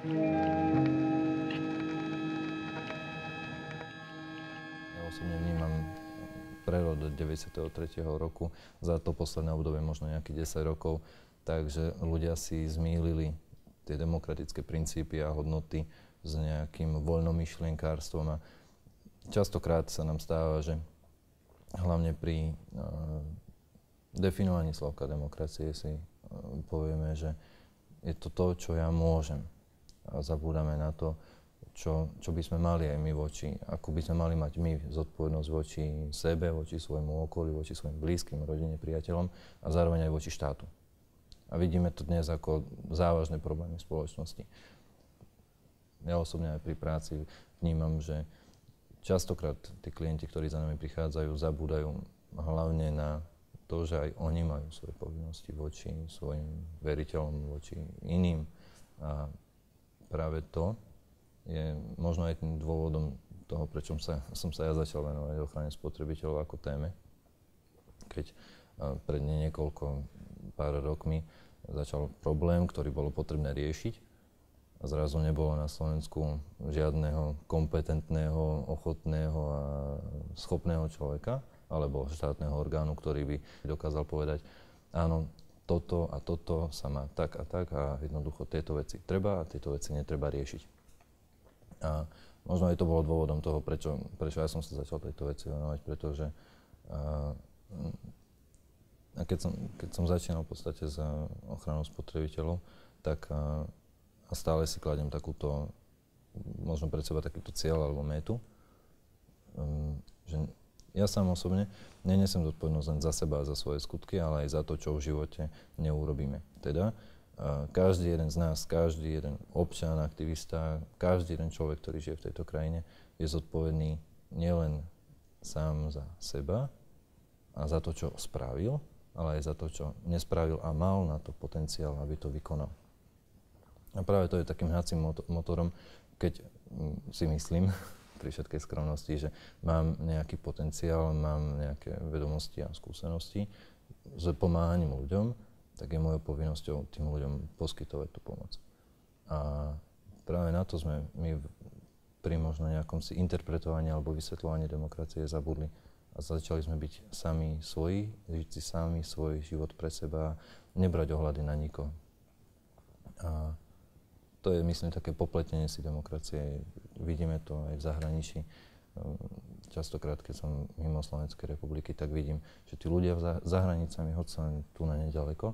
Ja osobne vnímam prerod od 93. roku za to posledné obdobie, možno nejakých 10 rokov, takže ľudia si zmýlili tie demokratické princípy a hodnoty s nejakým voľnomyšlienkárstvom a častokrát sa nám stáva, že hlavne pri definovaní slovka demokracie si povieme, že je to to, čo ja môžem. A zabúdame na to, čo by sme mali aj my voči, ako by sme mali mať my zodpovednosť voči sebe, voči svojmu okoliu, voči svojim blízkym, rodine, priateľom a zároveň aj voči štátu. A vidíme to dnes ako závažné problémy spoločnosti. Ja osobne aj pri práci vnímam, že častokrát tí klienti, ktorí za nami prichádzajú, zabúdajú hlavne na to, že aj oni majú svoje povinnosti voči svojim veriteľom, voči iným. A práve to je možno aj tým dôvodom toho, prečo som sa ja začal venovať ochrane spotrebiteľov ako téme. Keď pred niekoľko pár rokmi začal problém, ktorý bolo potrebné riešiť a zrazu nebolo na Slovensku žiadneho kompetentného, ochotného a schopného človeka alebo štátneho orgánu, ktorý by dokázal povedať, áno, toto a toto sa má tak a jednoducho tieto veci treba a tieto veci netreba riešiť. A možno aj to bolo dôvodom toho, prečo ja som sa začal tejto veci venovať, pretože keď som začínal v podstate s ochranou spotrebiteľov, tak a stále si kladiem takúto, možno pred seba takýto cieľ alebo métu, že ja sám osobne nenesem zodpovednosť len za seba a za svoje skutky, ale aj za to, čo v živote neurobíme. Teda každý jeden z nás, každý jeden občan, aktivista, každý jeden človek, ktorý žije v tejto krajine, je zodpovedný nielen sám za seba a za to, čo spravil, ale aj za to, čo nespravil a mal na to potenciál, aby to vykonal. A práve to je takým hnacím motorom, keď si myslím, pri všetkej skromnosti, že mám nejaký potenciál, mám nejaké vedomosti a skúsenosti s pomáhaním ľuďom, tak je mojou povinnosťou tým ľuďom poskytovať tú pomoc. A práve na to sme my pri možno nejakom si interpretovaní alebo vysvetľovaní demokracie zabudli. A začali sme byť sami svoji, žiť si sami svoj život pre seba, nebrať ohľady na nikoho. A to je, myslím, také popletenie si demokracie. Vidíme to aj v zahraničí. Častokrát, keď som mimo Slovenskej republiky, tak vidím, že tí ľudia za hranicami, hoď sa len tu na nedaleko,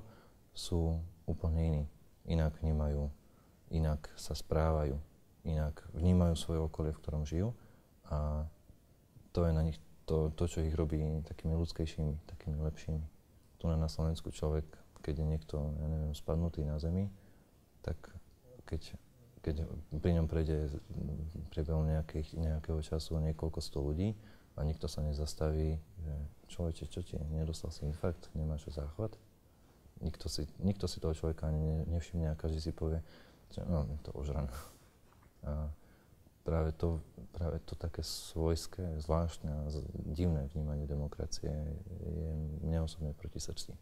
sú úplne iní. Inak vnímajú, inak sa správajú, inak vnímajú svoje okolie, v ktorom žijú. A to je na nich to, čo ich robí takými ľudskejšími, takými lepšími. Tu na Slovensku človek, keď je niekto, ja neviem, spadnutý na zemi, tak keď pri ňom prejde priebehu nejakého času niekoľko sto ľudí a nikto sa nezastaví, že človeče, čo ti, nedostal si infarkt, nemáš záchvat? Nikto si toho človeka ani nevšimne a každý si povie, že no, je to ožran. A práve to také svojské, zvláštne a divné vnímanie demokracie je mne osobne proti srdci.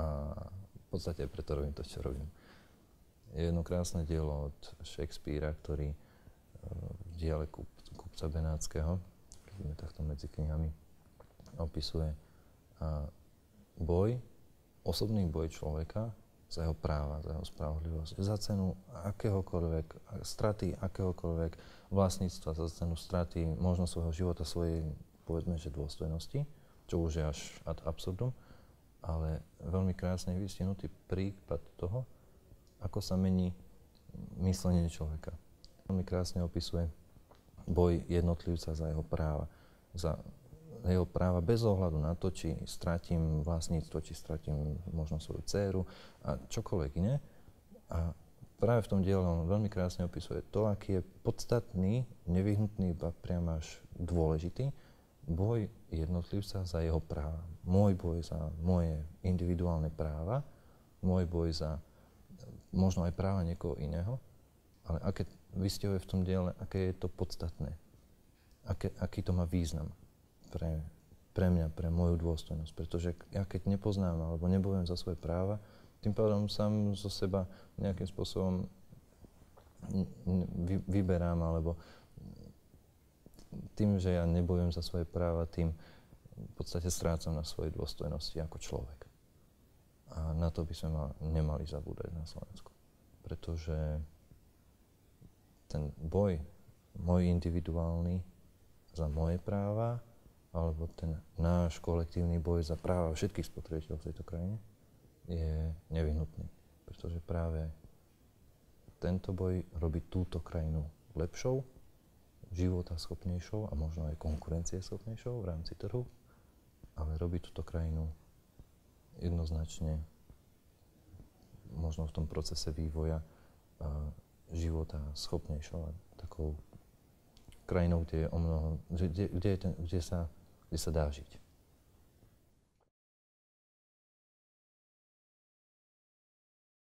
A v podstate preto robím to, čo robím. Je jedno krásne dielo od Shakespearea, ktorý v diele kupca Benátskeho, keď takto medzi knihami, opisuje osobný boj človeka za jeho práva, za jeho spravodlivosť, za cenu straty akéhokoľvek vlastníctva, za cenu straty možno svojho života, svojej, povedzme, že dôstojnosti, čo už je až ad absurdum, ale veľmi krásne je vystihnutý prípad toho, ako sa mení myslenie človeka. Veľmi krásne opisuje boj jednotlivca za jeho práva bez ohľadu na to, či stratím vlastníctvo, či stratím možno svoju dcéru a čokoľvek iné. A práve v tom diele on veľmi krásne opisuje to, aký je podstatný, nevyhnutný, priam až dôležitý boj jednotlivca za jeho práva. Môj boj za moje individuálne práva, môj boj za možno aj práva niekoho iného, ale aké vystihuje v tom diele, aké je to podstatné, aký to má význam pre mňa, pre moju dôstojnosť. Pretože ja keď nepoznám alebo nebojujem za svoje práva, tým pádom sám zo seba nejakým spôsobom vyberám, alebo tým, že ja nebojujem za svoje práva, tým v podstate strácam na svojej dôstojnosti ako človek. A na to by sme nemali zabúdať na Slovensku. Pretože ten boj môj individuálny za moje práva, alebo ten náš kolektívny boj za práva všetkých spotrebiteľov v tejto krajine je nevyhnutný. Pretože práve tento boj robí túto krajinu lepšou, životaschopnejšou a možno aj konkurencieschopnejšou v rámci trhu, ale robí túto krajinu jednoznačne možno v tom procese vývoja života schopnejšou a takou krajinou, kde je o mnoho, kde sa dá žiť.